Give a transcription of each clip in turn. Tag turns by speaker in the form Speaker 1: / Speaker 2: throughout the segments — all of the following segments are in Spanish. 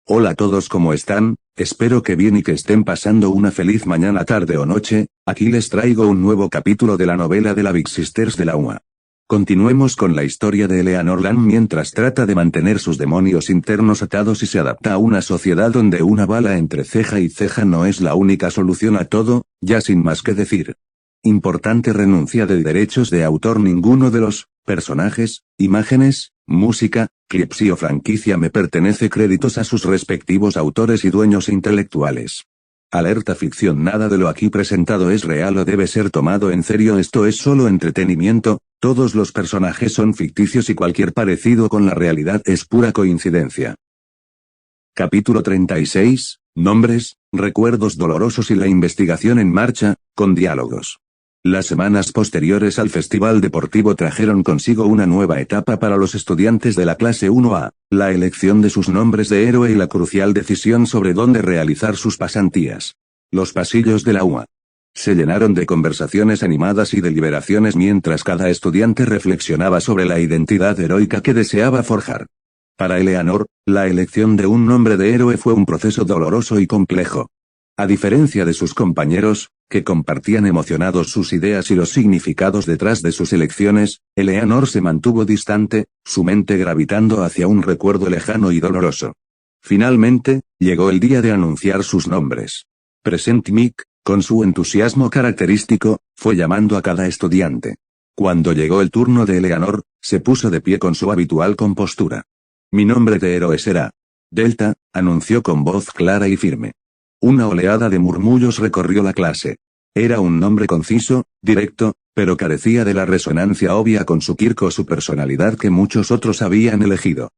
Speaker 1: Hola a todos, ¿cómo están? Espero que bien y que estén pasando una feliz mañana, tarde o noche. Aquí les traigo un nuevo capítulo de la novela de la Big Sisters de la UA. Continuemos con la historia de Eleanor Lam mientras trata de mantener sus demonios internos atados y se adapta a una sociedad donde una bala entre ceja y ceja no es la única solución a todo, ya sin más que decir. Importante renuncia de derechos de autor. Ninguno de los personajes, imágenes, música, clips o franquicia me pertenece. Créditos a sus respectivos autores y dueños intelectuales. Alerta ficción. Nada de lo aquí presentado es real o debe ser tomado en serio. Esto es solo entretenimiento, todos los personajes son ficticios y cualquier parecido con la realidad es pura coincidencia. Capítulo 36, Nombres, recuerdos dolorosos y la investigación en marcha, con diálogos. Las semanas posteriores al festival deportivo trajeron consigo una nueva etapa para los estudiantes de la clase 1A, la elección de sus nombres de héroe y la crucial decisión sobre dónde realizar sus pasantías. Los pasillos de la UA se llenaron de conversaciones animadas y deliberaciones mientras cada estudiante reflexionaba sobre la identidad heroica que deseaba forjar. Para Eleanor, la elección de un nombre de héroe fue un proceso doloroso y complejo. A diferencia de sus compañeros, que compartían emocionados sus ideas y los significados detrás de sus elecciones, Eleanor se mantuvo distante, su mente gravitando hacia un recuerdo lejano y doloroso. Finalmente, llegó el día de anunciar sus nombres. Present Mick, con su entusiasmo característico, fue llamando a cada estudiante. Cuando llegó el turno de Eleanor, se puso de pie con su habitual compostura. Mi nombre de héroe será Delta, anunció con voz clara y firme. Una oleada de murmullos recorrió la clase. Era un nombre conciso, directo, pero carecía de la resonancia obvia con su quirk o su personalidad que muchos otros habían elegido.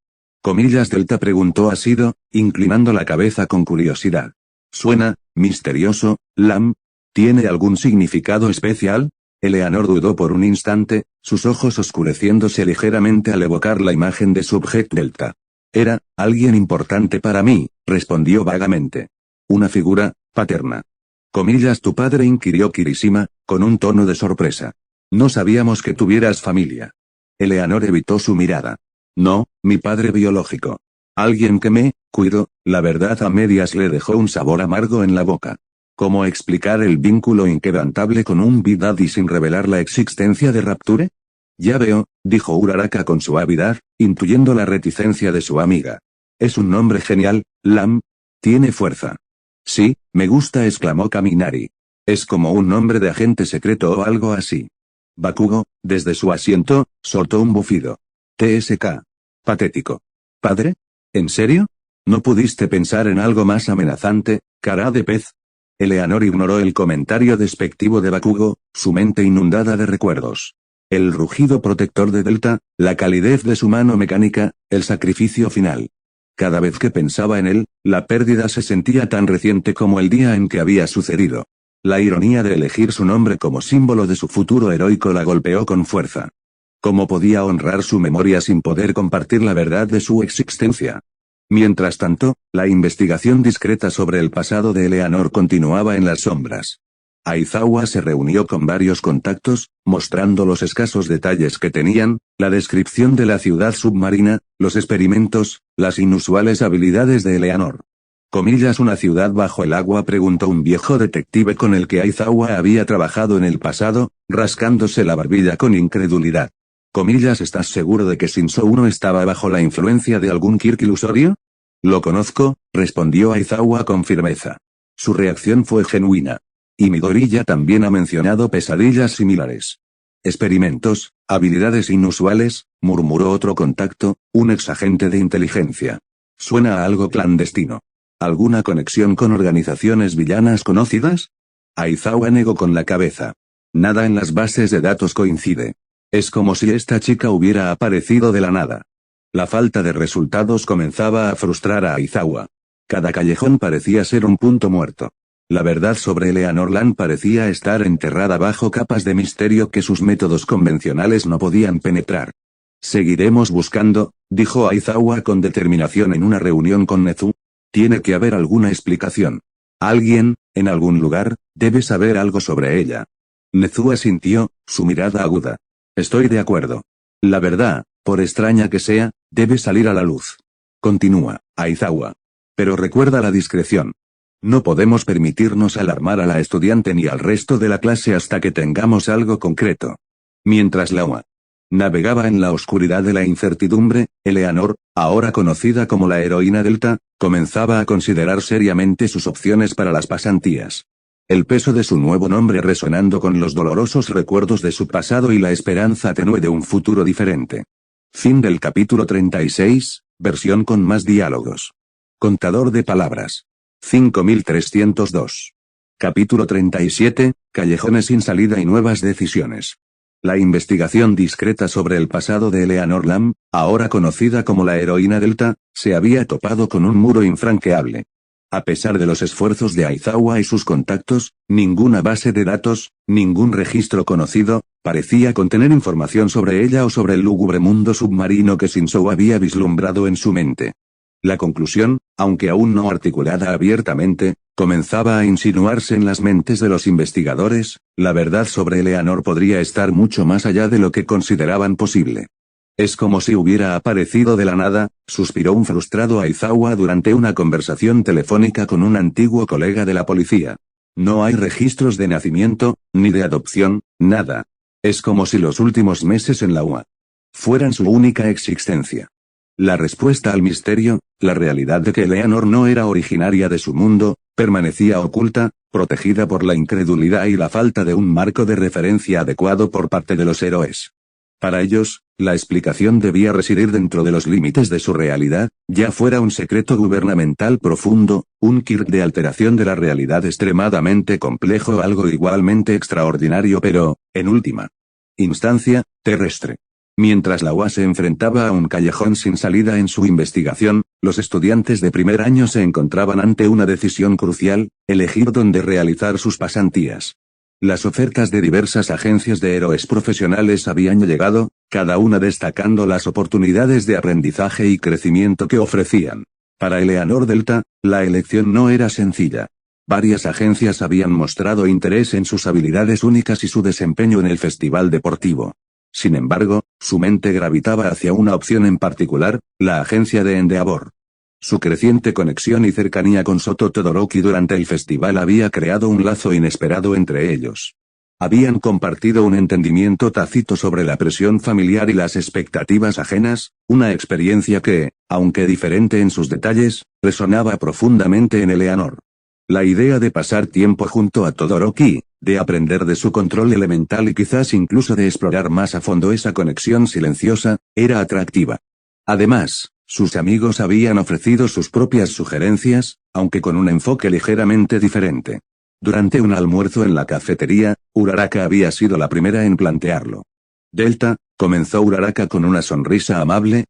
Speaker 1: Comillas. Delta, preguntó Asido, inclinando la cabeza con curiosidad. Suena misterioso. Lam, ¿tiene algún significado especial? Eleanor dudó por un instante, sus ojos oscureciéndose ligeramente al evocar la imagen de Subject Delta. Era alguien importante para mí, respondió vagamente. Una figura paterna. Comillas. ¿Tu padre? Inquirió Kirishima, con un tono de sorpresa. No sabíamos que tuvieras familia. Eleanor evitó su mirada. No, mi padre biológico. Alguien que me cuidó. La verdad a medias le dejó un sabor amargo en la boca. ¿Cómo explicar el vínculo inquebrantable con un Big Daddy sin revelar la existencia de Rapture? Ya veo, dijo Uraraka con suavidad, intuyendo la reticencia de su amiga. Es un nombre genial, Lam. Tiene fuerza. Sí, me gusta, exclamó Kaminari. Es como un nombre de agente secreto o algo así. Bakugo, desde su asiento, soltó un bufido. TSK. Patético. ¿Padre? ¿En serio? ¿No pudiste pensar en algo más amenazante, cara de pez? Eleanor ignoró el comentario despectivo de Bakugo, su mente inundada de recuerdos. El rugido protector de Delta, la calidez de su mano mecánica, el sacrificio final. Cada vez que pensaba en él, la pérdida se sentía tan reciente como el día en que había sucedido. La ironía de elegir su nombre como símbolo de su futuro heroico la golpeó con fuerza. ¿Cómo podía honrar su memoria sin poder compartir la verdad de su existencia? Mientras tanto, la investigación discreta sobre el pasado de Eleanor continuaba en las sombras. Aizawa se reunió con varios contactos, mostrando los escasos detalles que tenían, la descripción de la ciudad submarina, los experimentos, las inusuales habilidades de Eleanor. Comillas. ¿Una ciudad bajo el agua? Preguntó un viejo detective con el que Aizawa había trabajado en el pasado, rascándose la barbilla con incredulidad. Comillas. ¿Estás seguro de que Shinso 1 estaba bajo la influencia de algún quirk ilusorio? Lo conozco, respondió Aizawa con firmeza. Su reacción fue genuina. Y Midoriya también ha mencionado pesadillas similares. Experimentos, habilidades inusuales, murmuró otro contacto, un exagente de inteligencia. Suena a algo clandestino. ¿Alguna conexión con organizaciones villanas conocidas? Aizawa negó con la cabeza. Nada en las bases de datos coincide. Es como si esta chica hubiera aparecido de la nada. La falta de resultados comenzaba a frustrar a Aizawa. Cada callejón parecía ser un punto muerto. La verdad sobre Eleanor Lam parecía estar enterrada bajo capas de misterio que sus métodos convencionales no podían penetrar. Seguiremos buscando, dijo Aizawa con determinación en una reunión con Nezu. Tiene que haber alguna explicación. Alguien, en algún lugar, debe saber algo sobre ella. Nezu asintió, su mirada aguda. Estoy de acuerdo. La verdad, por extraña que sea, debe salir a la luz. Continúa, Aizawa. Pero recuerda la discreción. No podemos permitirnos alarmar a la estudiante ni al resto de la clase hasta que tengamos algo concreto. Mientras la UA navegaba en la oscuridad de la incertidumbre, Eleanor, ahora conocida como la heroína Delta, comenzaba a considerar seriamente sus opciones para las pasantías. El peso de su nuevo nombre resonando con los dolorosos recuerdos de su pasado y la esperanza tenue de un futuro diferente. Fin del capítulo 36, versión con más diálogos. Contador de palabras. 5302. Capítulo 37, callejones sin salida y nuevas decisiones. La investigación discreta sobre el pasado de Eleanor Lamb, ahora conocida como la heroína Delta, se había topado con un muro infranqueable. A pesar de los esfuerzos de Aizawa y sus contactos, ninguna base de datos, ningún registro conocido, parecía contener información sobre ella o sobre el lúgubre mundo submarino que Shinzou había vislumbrado en su mente. La conclusión, aunque aún no articulada abiertamente, comenzaba a insinuarse en las mentes de los investigadores: la verdad sobre Eleanor podría estar mucho más allá de lo que consideraban posible. Es como si hubiera aparecido de la nada, suspiró un frustrado Aizawa durante una conversación telefónica con un antiguo colega de la policía. No hay registros de nacimiento, ni de adopción, nada. Es como si los últimos meses en la UA fueran su única existencia. La respuesta al misterio, la realidad de que Eleanor no era originaria de su mundo, permanecía oculta, protegida por la incredulidad y la falta de un marco de referencia adecuado por parte de los héroes. Para ellos, la explicación debía residir dentro de los límites de su realidad, ya fuera un secreto gubernamental profundo, un quirk de alteración de la realidad extremadamente complejo o algo igualmente extraordinario pero, en última instancia, terrestre. Mientras la UA se enfrentaba a un callejón sin salida en su investigación, los estudiantes de primer año se encontraban ante una decisión crucial: elegir dónde realizar sus pasantías. Las ofertas de diversas agencias de héroes profesionales habían llegado, cada una destacando las oportunidades de aprendizaje y crecimiento que ofrecían. Para Eleanor Delta, la elección no era sencilla. Varias agencias habían mostrado interés en sus habilidades únicas y su desempeño en el festival deportivo. Sin embargo, su mente gravitaba hacia una opción en particular: la agencia de Endeavor. Su creciente conexión y cercanía con Soto Todoroki durante el festival había creado un lazo inesperado entre ellos. Habían compartido un entendimiento tácito sobre la presión familiar y las expectativas ajenas, una experiencia que, aunque diferente en sus detalles, resonaba profundamente en Eleanor. La idea de pasar tiempo junto a Todoroki, de aprender de su control elemental y quizás incluso de explorar más a fondo esa conexión silenciosa, era atractiva. Además, sus amigos habían ofrecido sus propias sugerencias, aunque con un enfoque ligeramente diferente. Durante un almuerzo en la cafetería, Uraraka había sido la primera en plantearlo. Delta, comenzó Uraraka con una sonrisa amable,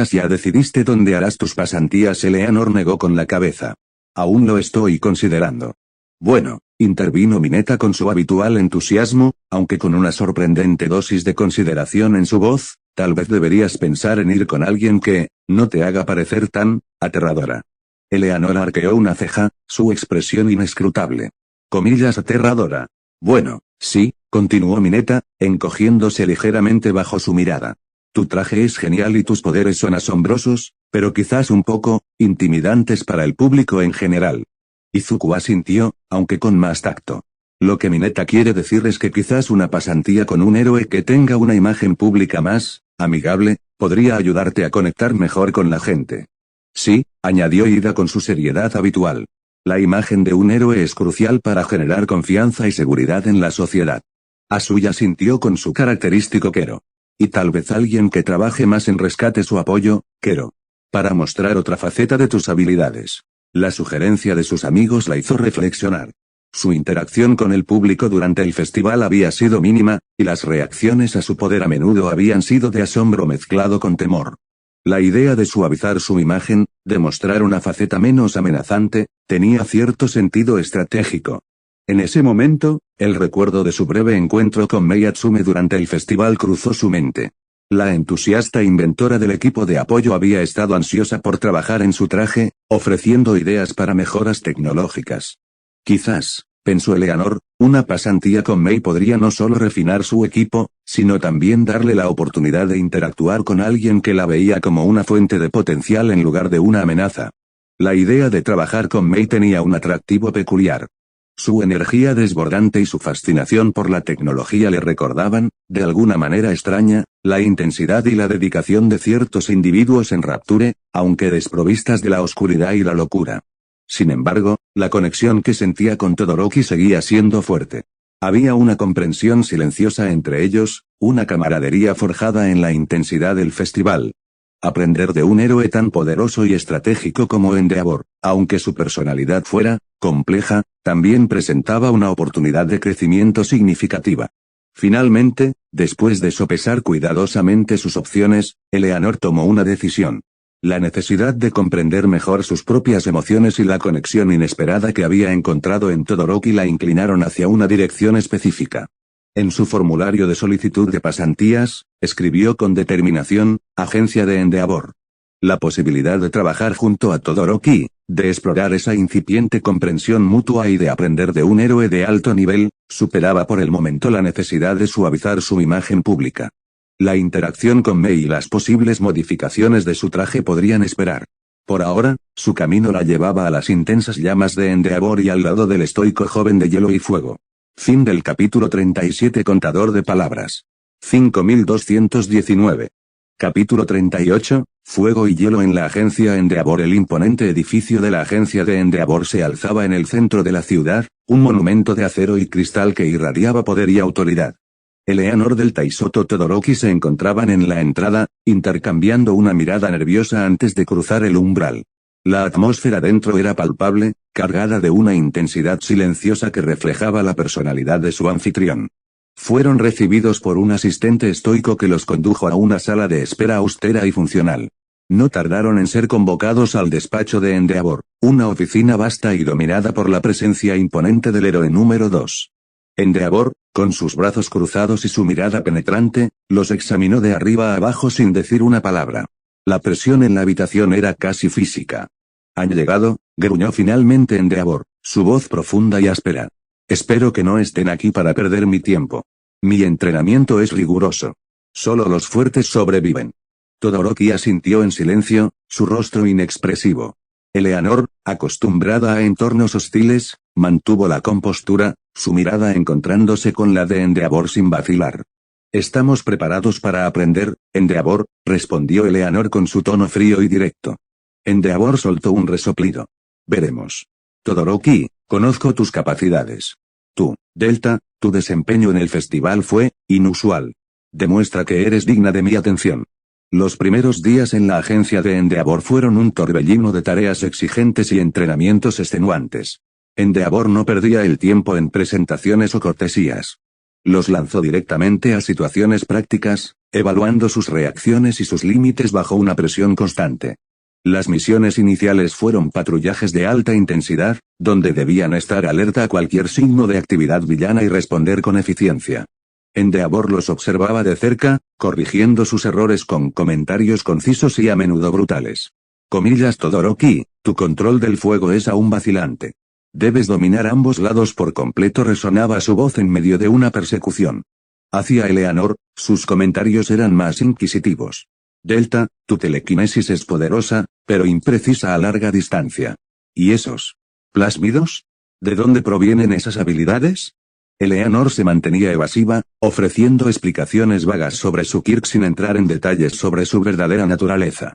Speaker 1: ¿ya decidiste dónde harás tus pasantías? Eleanor negó con la cabeza. Aún lo estoy considerando. Bueno, intervino Mineta con su habitual entusiasmo, aunque con una sorprendente dosis de consideración en su voz: tal vez deberías pensar en ir con alguien que no te haga parecer tan aterradora. Eleanor arqueó una ceja, su expresión inescrutable. Aterradora. Bueno, sí, continuó Mineta, encogiéndose ligeramente bajo su mirada. Tu traje es genial y tus poderes son asombrosos, pero quizás un poco intimidantes para el público en general. Izuku asintió, aunque con más tacto. Lo que Mineta quiere decir es que quizás una pasantía con un héroe que tenga una imagen pública más amigable podría ayudarte a conectar mejor con la gente. Sí, añadió Ida con su seriedad habitual. La imagen de un héroe es crucial para generar confianza y seguridad en la sociedad. Asuya sintió con su característico Kero. Y tal vez alguien que trabaje más en rescate su apoyo, Kero. Para mostrar otra faceta de tus habilidades. La sugerencia de sus amigos la hizo reflexionar. Su interacción con el público durante el festival había sido mínima, y las reacciones a su poder a menudo habían sido de asombro mezclado con temor. La idea de suavizar su imagen, de mostrar una faceta menos amenazante, tenía cierto sentido estratégico. En ese momento, el recuerdo de su breve encuentro con Mei Atsume durante el festival cruzó su mente. La entusiasta inventora del equipo de apoyo había estado ansiosa por trabajar en su traje, ofreciendo ideas para mejoras tecnológicas. Quizás, pensó Eleanor, una pasantía con Mei podría no solo refinar su equipo, sino también darle la oportunidad de interactuar con alguien que la veía como una fuente de potencial en lugar de una amenaza. La idea de trabajar con Mei tenía un atractivo peculiar. Su energía desbordante y su fascinación por la tecnología le recordaban, de alguna manera extraña, la intensidad y la dedicación de ciertos individuos en Rapture, aunque desprovistas de la oscuridad y la locura. Sin embargo, la conexión que sentía con Todoroki seguía siendo fuerte. Había una comprensión silenciosa entre ellos, una camaradería forjada en la intensidad del festival. Aprender de un héroe tan poderoso y estratégico como Endeavor, aunque su personalidad fuera compleja, también presentaba una oportunidad de crecimiento significativa. Finalmente, después de sopesar cuidadosamente sus opciones, Eleanor tomó una decisión. La necesidad de comprender mejor sus propias emociones y la conexión inesperada que había encontrado en Todoroki la inclinaron hacia una dirección específica. En su formulario de solicitud de pasantías, escribió con determinación, Agencia de Endeavor. La posibilidad de trabajar junto a Todoroki, de explorar esa incipiente comprensión mutua y de aprender de un héroe de alto nivel, superaba por el momento la necesidad de suavizar su imagen pública. La interacción con Mei y las posibles modificaciones de su traje podrían esperar. Por ahora, su camino la llevaba a las intensas llamas de Endeavor y al lado del estoico joven de hielo y fuego. Fin del capítulo 37. Contador de palabras. 5219. Capítulo 38, Fuego y hielo en la agencia Endeavor. El imponente edificio de la agencia de Endeavor se alzaba en el centro de la ciudad, un monumento de acero y cristal que irradiaba poder y autoridad. Eleanor Delta y Soto Todoroki se encontraban en la entrada, intercambiando una mirada nerviosa antes de cruzar el umbral. La atmósfera dentro era palpable, cargada de una intensidad silenciosa que reflejaba la personalidad de su anfitrión. Fueron recibidos por un asistente estoico que los condujo a una sala de espera austera y funcional. No tardaron en ser convocados al despacho de Endeavor, una oficina vasta y dominada por la presencia imponente del héroe número 2. Endeavor, con sus brazos cruzados y su mirada penetrante, los examinó de arriba a abajo sin decir una palabra. La presión en la habitación era casi física. «¿Han llegado?», gruñó finalmente Endeavor, su voz profunda y áspera. «Espero que no estén aquí para perder mi tiempo. Mi entrenamiento es riguroso. Solo los fuertes sobreviven». Todoroki asintió en silencio, su rostro inexpresivo. Eleanor, acostumbrada a entornos hostiles, mantuvo la compostura, su mirada encontrándose con la de Endeavor sin vacilar. «Estamos preparados para aprender, Endeavor», respondió Eleanor con su tono frío y directo. Endeavor soltó un resoplido. «Veremos. Todoroki, conozco tus capacidades. Tú, Delta, tu desempeño en el festival fue inusual. Demuestra que eres digna de mi atención». Los primeros días en la agencia de Endeavor fueron un torbellino de tareas exigentes y entrenamientos extenuantes. Endeavor no perdía el tiempo en presentaciones o cortesías. Los lanzó directamente a situaciones prácticas, evaluando sus reacciones y sus límites bajo una presión constante. Las misiones iniciales fueron patrullajes de alta intensidad, donde debían estar alerta a cualquier signo de actividad villana y responder con eficiencia. Endeavor los observaba de cerca, corrigiendo sus errores con comentarios concisos y a menudo brutales. Todoroki, tu control del fuego es aún vacilante. Debes dominar ambos lados por completo, resonaba su voz en medio de una persecución. Hacia Eleanor, sus comentarios eran más inquisitivos. Delta, tu telequinesis es poderosa, pero imprecisa a larga distancia. ¿Y esos plásmidos? ¿De dónde provienen esas habilidades? Eleanor se mantenía evasiva, ofreciendo explicaciones vagas sobre su Kirk sin entrar en detalles sobre su verdadera naturaleza.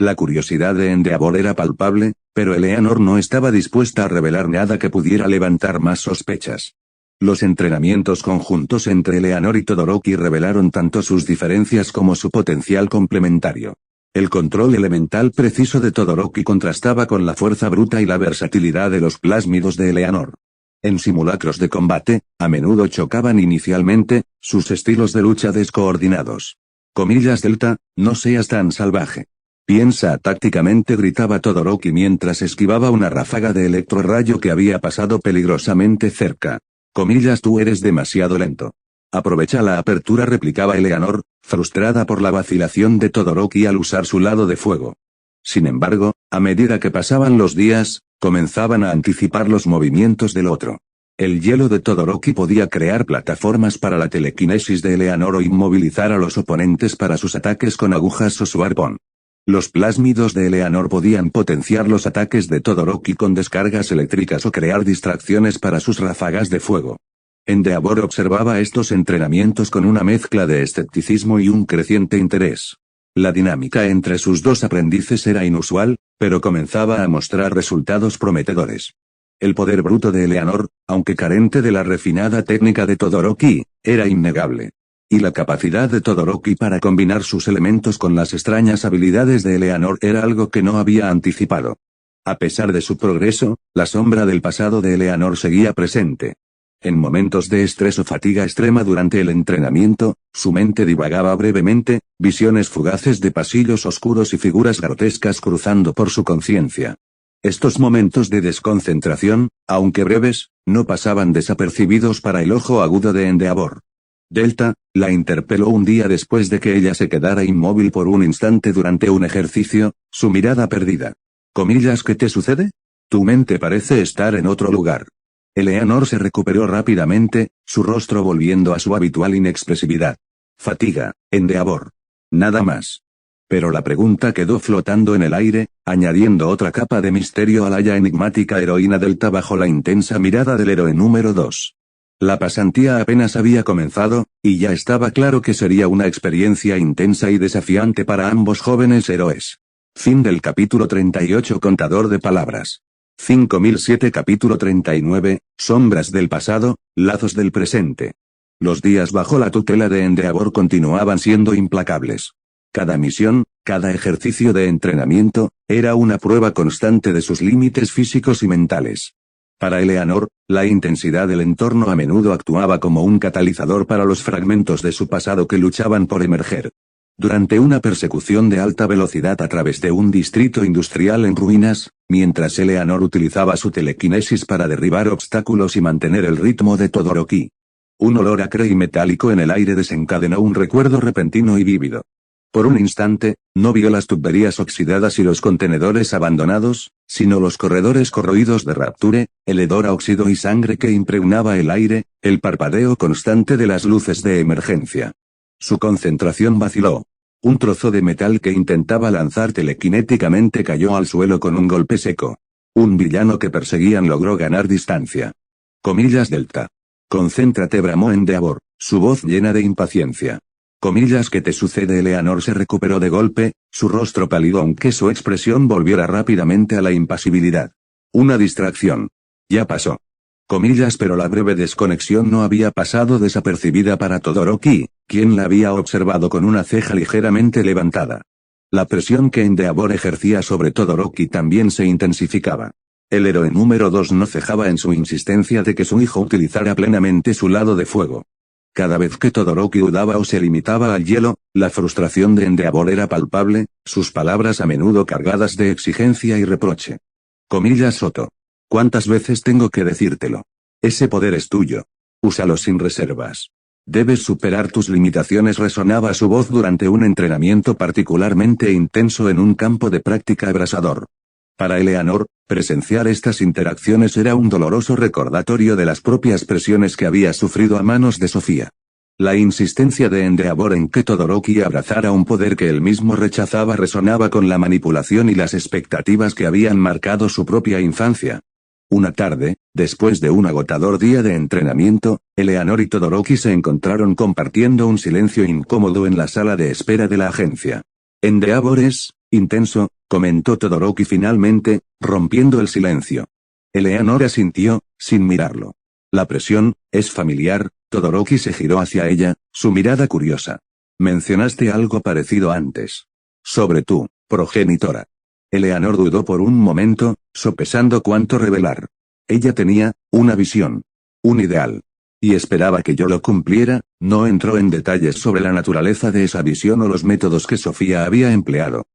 Speaker 1: La curiosidad de Endeavor era palpable, pero Eleanor no estaba dispuesta a revelar nada que pudiera levantar más sospechas. Los entrenamientos conjuntos entre Eleanor y Todoroki revelaron tanto sus diferencias como su potencial complementario. El control elemental preciso de Todoroki contrastaba con la fuerza bruta y la versatilidad de los plásmidos de Eleanor. En simulacros de combate, a menudo chocaban inicialmente, sus estilos de lucha descoordinados. Delta, no seas tan salvaje. Piensa tácticamente, gritaba Todoroki mientras esquivaba una ráfaga de electrorrayo que había pasado peligrosamente cerca. Tú eres demasiado lento. Aprovecha la apertura, replicaba Eleanor, frustrada por la vacilación de Todoroki al usar su lado de fuego. Sin embargo, a medida que pasaban los días, comenzaban a anticipar los movimientos del otro. El hielo de Todoroki podía crear plataformas para la telequinesis de Eleanor o inmovilizar a los oponentes para sus ataques con agujas o su arpón. Los plásmidos de Eleanor podían potenciar los ataques de Todoroki con descargas eléctricas o crear distracciones para sus ráfagas de fuego. Endeavor observaba estos entrenamientos con una mezcla de escepticismo y un creciente interés. La dinámica entre sus dos aprendices era inusual, pero comenzaba a mostrar resultados prometedores. El poder bruto de Eleanor, aunque carente de la refinada técnica de Todoroki, era innegable. Y la capacidad de Todoroki para combinar sus elementos con las extrañas habilidades de Eleanor era algo que no había anticipado. A pesar de su progreso, la sombra del pasado de Eleanor seguía presente. En momentos de estrés o fatiga extrema durante el entrenamiento, su mente divagaba brevemente, visiones fugaces de pasillos oscuros y figuras grotescas cruzando por su conciencia. Estos momentos de desconcentración, aunque breves, no pasaban desapercibidos para el ojo agudo de Endeavor. Delta, la interpeló un día después de que ella se quedara inmóvil por un instante durante un ejercicio, su mirada perdida. ¿Qué te sucede? Tu mente parece estar en otro lugar. Eleanor se recuperó rápidamente, su rostro volviendo a su habitual inexpresividad. Fatiga, Endeavor. Nada más. Pero la pregunta quedó flotando en el aire, añadiendo otra capa de misterio a la ya enigmática heroína Delta bajo la intensa mirada del héroe número 2. La pasantía apenas había comenzado, y ya estaba claro que sería una experiencia intensa y desafiante para ambos jóvenes héroes. Fin del capítulo 38. Contador de palabras. 5007. Capítulo 39, Sombras del pasado, lazos del presente. Los días bajo la tutela de Endeavor continuaban siendo implacables. Cada misión, cada ejercicio de entrenamiento, era una prueba constante de sus límites físicos y mentales. Para Eleanor, la intensidad del entorno a menudo actuaba como un catalizador para los fragmentos de su pasado que luchaban por emerger. Durante una persecución de alta velocidad a través de un distrito industrial en ruinas, mientras Eleanor utilizaba su telequinesis para derribar obstáculos y mantener el ritmo de Todoroki. Un olor acre y metálico en el aire desencadenó un recuerdo repentino y vívido. Por un instante, no vio las tuberías oxidadas y los contenedores abandonados, sino los corredores corroídos de Rapture, el hedor a óxido y sangre que impregnaba el aire, el parpadeo constante de las luces de emergencia. Su concentración vaciló. Un trozo de metal que intentaba lanzar telequinéticamente cayó al suelo con un golpe seco. Un villano que perseguían logró ganar distancia. Delta. Concéntrate, bramó Endeavor, su voz llena de impaciencia. ¿Qué te sucede? Eleanor se recuperó de golpe, su rostro pálido aunque su expresión volviera rápidamente a la impasibilidad. Una distracción. Ya pasó. Pero la breve desconexión no había pasado desapercibida para Todoroki, quien la había observado con una ceja ligeramente levantada. La presión que Endeavor ejercía sobre Todoroki también se intensificaba. El héroe número 2 no cejaba en su insistencia de que su hijo utilizara plenamente su lado de fuego. Cada vez que Todoroki dudaba o se limitaba al hielo, la frustración de Endeavor era palpable, sus palabras a menudo cargadas de exigencia y reproche. Soto. ¿Cuántas veces tengo que decírtelo? Ese poder es tuyo. Úsalo sin reservas. Debes superar tus limitaciones, resonaba su voz durante un entrenamiento particularmente intenso en un campo de práctica abrasador. Para Eleanor, presenciar estas interacciones era un doloroso recordatorio de las propias presiones que había sufrido a manos de Sofía. La insistencia de Endeavor en que Todoroki abrazara un poder que él mismo rechazaba resonaba con la manipulación y las expectativas que habían marcado su propia infancia. Una tarde, después de un agotador día de entrenamiento, Eleanor y Todoroki se encontraron compartiendo un silencio incómodo en la sala de espera de la agencia. Endeavor es intenso, comentó Todoroki finalmente, rompiendo el silencio. Eleanor asintió, sin mirarlo. La presión es familiar. Todoroki se giró hacia ella, su mirada curiosa. Mencionaste algo parecido antes. Sobre tu progenitora. Eleanor dudó por un momento, sopesando cuánto revelar. Ella tenía una visión. Un ideal. Y esperaba que yo lo cumpliera. No entró en detalles sobre la naturaleza de esa visión o los métodos que Sofía había empleado.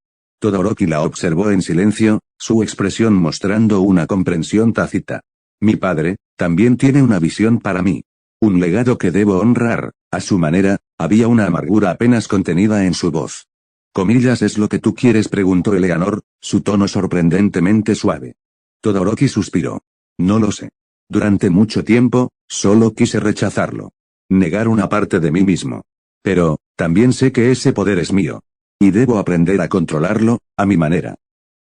Speaker 1: Todoroki la observó en silencio, su expresión mostrando una comprensión tácita. Mi padre, también tiene una visión para mí. Un legado que debo honrar, a su manera. Había una amargura apenas contenida en su voz. ¿Es lo que tú quieres?, preguntó Eleanor, su tono sorprendentemente suave. Todoroki suspiró. No lo sé. Durante mucho tiempo, solo quise rechazarlo. Negar una parte de mí mismo. Pero, también sé que ese poder es mío. Y debo aprender a controlarlo, a mi manera.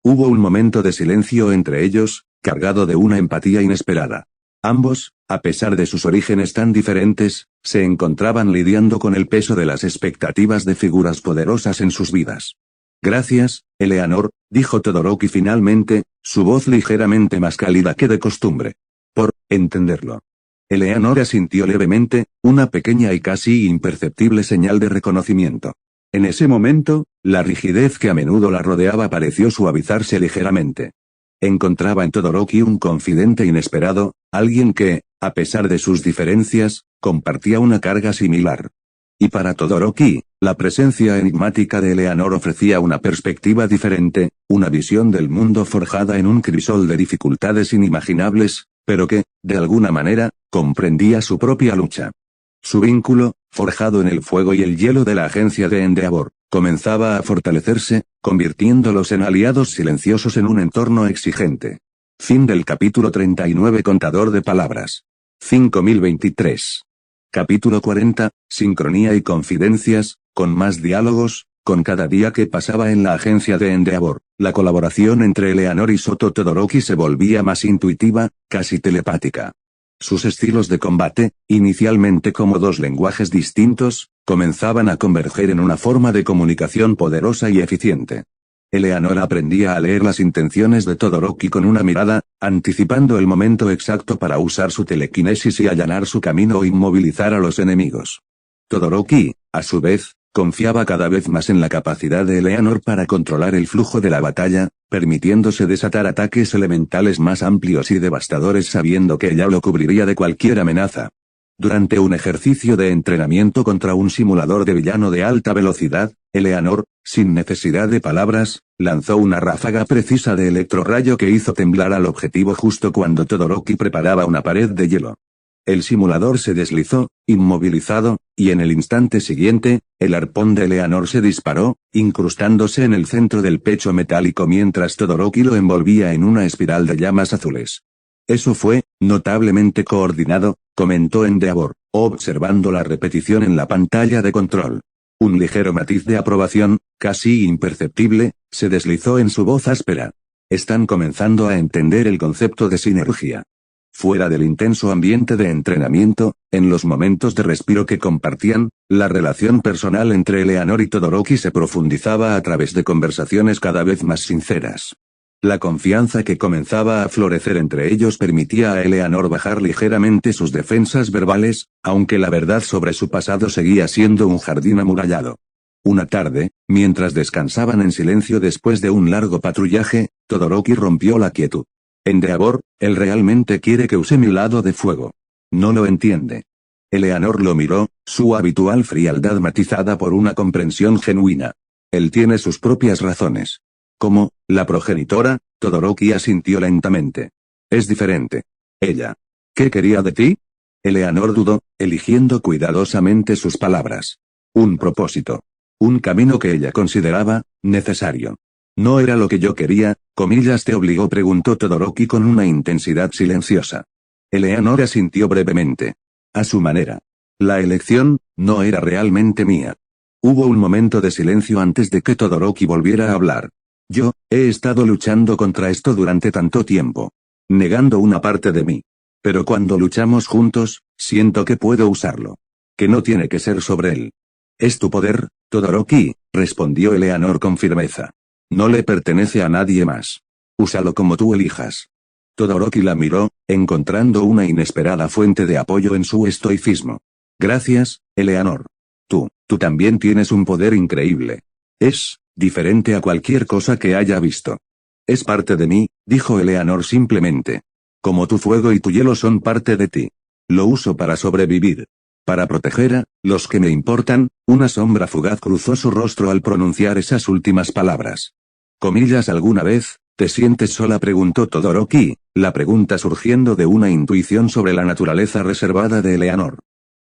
Speaker 1: Hubo un momento de silencio entre ellos, cargado de una empatía inesperada. Ambos, a pesar de sus orígenes tan diferentes, se encontraban lidiando con el peso de las expectativas de figuras poderosas en sus vidas. Gracias, Eleanor, dijo Todoroki finalmente, su voz ligeramente más cálida que de costumbre. Por entenderlo. Eleanor asintió levemente, una pequeña y casi imperceptible señal de reconocimiento. En ese momento, la rigidez que a menudo la rodeaba pareció suavizarse ligeramente. Encontraba en Todoroki un confidente inesperado, alguien que, a pesar de sus diferencias, compartía una carga similar. Y para Todoroki, la presencia enigmática de Eleanor ofrecía una perspectiva diferente, una visión del mundo forjada en un crisol de dificultades inimaginables, pero que, de alguna manera, comprendía su propia lucha. Su vínculo, forjado en el fuego y el hielo de la agencia de Endeavor, comenzaba a fortalecerse, convirtiéndolos en aliados silenciosos en un entorno exigente. Fin del capítulo 39. Contador de palabras. 5023. Capítulo 40, Sincronía y confidencias, con más diálogos. Con cada día que pasaba en la agencia de Endeavor, la colaboración entre Eleanor y Soto Todoroki se volvía más intuitiva, casi telepática. Sus estilos de combate, inicialmente como dos lenguajes distintos, comenzaban a converger en una forma de comunicación poderosa y eficiente. Eleanor aprendía a leer las intenciones de Todoroki con una mirada, anticipando el momento exacto para usar su telequinesis y allanar su camino o inmovilizar a los enemigos. Todoroki, a su vez, confiaba cada vez más en la capacidad de Eleanor para controlar el flujo de la batalla, permitiéndose desatar ataques elementales más amplios y devastadores sabiendo que ella lo cubriría de cualquier amenaza. Durante un ejercicio de entrenamiento contra un simulador de villano de alta velocidad, Eleanor, sin necesidad de palabras, lanzó una ráfaga precisa de electrorrayo que hizo temblar al objetivo justo cuando Todoroki preparaba una pared de hielo. El simulador se deslizó, inmovilizado, y en el instante siguiente, el arpón de Eleanor se disparó, incrustándose en el centro del pecho metálico mientras Todoroki lo envolvía en una espiral de llamas azules. Eso fue, notablemente coordinado, comentó Endeavor, observando la repetición en la pantalla de control. Un ligero matiz de aprobación, casi imperceptible, se deslizó en su voz áspera. Están comenzando a entender el concepto de sinergia. Fuera del intenso ambiente de entrenamiento, en los momentos de respiro que compartían, la relación personal entre Eleanor y Todoroki se profundizaba a través de conversaciones cada vez más sinceras. La confianza que comenzaba a florecer entre ellos permitía a Eleanor bajar ligeramente sus defensas verbales, aunque la verdad sobre su pasado seguía siendo un jardín amurallado. Una tarde, mientras descansaban en silencio después de un largo patrullaje, Todoroki rompió la quietud. Endeavor, él realmente quiere que use mi lado de fuego. No lo entiende. Eleanor lo miró, su habitual frialdad matizada por una comprensión genuina. Él tiene sus propias razones. Como, la progenitora, Todoroki asintió lentamente. Es diferente. Ella. ¿Qué quería de ti? Eleanor dudó, eligiendo cuidadosamente sus palabras. Un propósito. Un camino que ella consideraba necesario. No era lo que yo quería, comillas te obligó, preguntó Todoroki con una intensidad silenciosa. Eleanor asintió brevemente. A su manera. La elección, no era realmente mía. Hubo un momento de silencio antes de que Todoroki volviera a hablar. Yo, he estado luchando contra esto durante tanto tiempo. Negando una parte de mí. Pero cuando luchamos juntos, siento que puedo usarlo. Que no tiene que ser sobre él. Es tu poder, Todoroki, respondió Eleanor con firmeza. No le pertenece a nadie más. Úsalo como tú elijas. Todoroki la miró, encontrando una inesperada fuente de apoyo en su estoicismo. Gracias, Eleanor. Tú también tienes un poder increíble. Es diferente a cualquier cosa que haya visto. Es parte de mí, dijo Eleanor simplemente. Como tu fuego y tu hielo son parte de ti. Lo uso para sobrevivir. Para proteger a los que me importan. Una sombra fugaz cruzó su rostro al pronunciar esas últimas palabras. Comillas, ¿alguna vez te sientes sola?, preguntó Todoroki, la pregunta surgiendo de una intuición sobre la naturaleza reservada de Eleanor.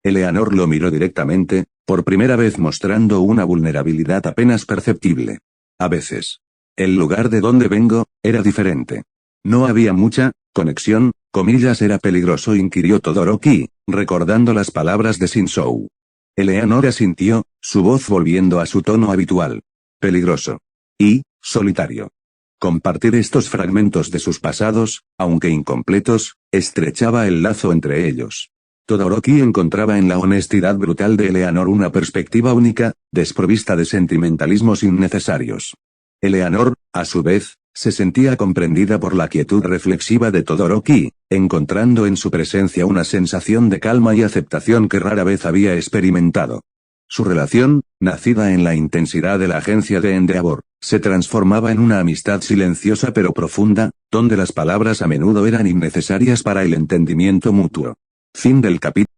Speaker 1: Eleanor lo miró directamente, por primera vez mostrando una vulnerabilidad apenas perceptible. A veces. El lugar de donde vengo era diferente. No había mucha conexión, comillas, ¿era peligroso?, inquirió Todoroki, recordando las palabras de Shinzou. Eleanor asintió, su voz volviendo a su tono habitual. peligroso y solitario. Compartir estos fragmentos de sus pasados, aunque incompletos, estrechaba el lazo entre ellos. Todoroki encontraba en la honestidad brutal de Eleanor una perspectiva única, desprovista de sentimentalismos innecesarios. Eleanor, a su vez, se sentía comprendida por la quietud reflexiva de Todoroki, encontrando en su presencia una sensación de calma y aceptación que rara vez había experimentado. Su relación, nacida en la intensidad de la agencia de Endeavor, se transformaba en una amistad silenciosa pero profunda, donde las palabras a menudo eran innecesarias para el entendimiento mutuo. Fin del capítulo.